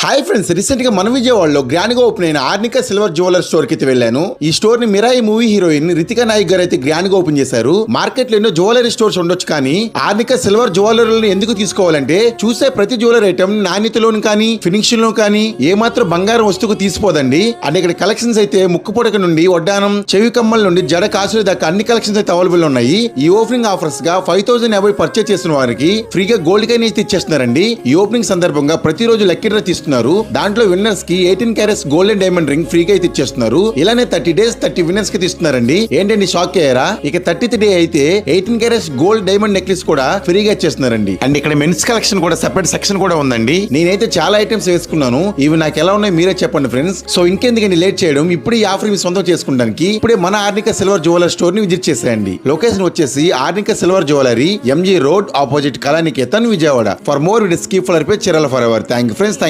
Hi friends, recent గా మన విజయవాడలో గ్రాండ్ గా ఓపెన్ అయిన ఆర్నికా సిల్వర్ జ్యువెలర్ స్టోర్ కి అయితే వెళ్ళాను. ఈ స్టోర్ ని మిరాయి మూవీ హీరోయిన్ రితికా నాయక్ గారు అయితే గ్రాండ్ గా ఓపెన్ చేశారు. మార్కెట్ లో ఎన్నో జ్యువెలరీ స్టోర్స్ ఉండొచ్చు, కానీ ఆర్నికా సిల్వర్ జ్యువెలరీలను ఎందుకు తీసుకోవాలంటే చూసే ప్రతి జ్యువెలరీ ఐటమ్ నాణ్యతలోను కానీ ఫినిషింగ్ లో కానీ ఏమాత్రం బంగారం వస్తువుకు తీసిపోదండి. అండ్ ఇక్కడ కలెక్షన్స్ అయితే ముక్కు పొడక నుండి వడ్డానం, చెవి కమ్మల నుండి జడ కాసులు దాకా అన్ని కలెక్షన్స్ అయితే అవైలబుల్ ఉన్నాయి. ఈ ఓపెనింగ్ ఆఫర్స్ గా 5,000 అబౌవ్ పర్చేస్ చేసిన వారికి ఫ్రీగా గోల్డ్ కాయిన్ అయితే ఇచ్చేస్తున్నారండి. ఈ ఓపెనింగ్ సందర్భంగా ప్రతిరోజు లక్కీ డ్రా తీస్తున్నారు. దాంట్లో విన్నర్స్ కి 18 carats gold and diamond ring ఫ్రీగా అయితే ఇచ్చేస్తున్నారు. ఇలానే 30 days 30 విన్నర్స్ కి ఇస్తున్నారండి. ఏంటండి షాక్ అయ్యారా? ఇక 30th డే అయితే 18 క్యారెట్స్ గోల్డ్ డైమండ్ నెక్లెస్ కూడా ఫ్రీగా ఇచ్చేస్తున్నారండి. అండ్ ఇక్కడ మెన్స్ కలెక్షన్ కూడా సెపరేట్ సెక్షన్ కూడా ఉందండి. నేనైతే చాలా ఐటమ్స్ వేసుకున్నాను. ఇవి నాకు ఎలా ఉన్నాయో మీరే చెప్పండి ఫ్రెండ్స్. సో ఇంకెందుకండి లేట్ చేయడం, ఇప్పుడు ఈ ఆఫర్ మీ సొంతం చేసుకోవడానికి ఇప్పుడే మన ఆర్నికా సిల్వర్ జ్యువెలర్ స్టోర్ ని విజిట్ చేసేయండి. లొకేషన్ వచ్చేసి arnica silver jewellery, MG road opposite Kalaniketan, Vijayawada. For more videos keep following Chirala for ever. Thank you friends.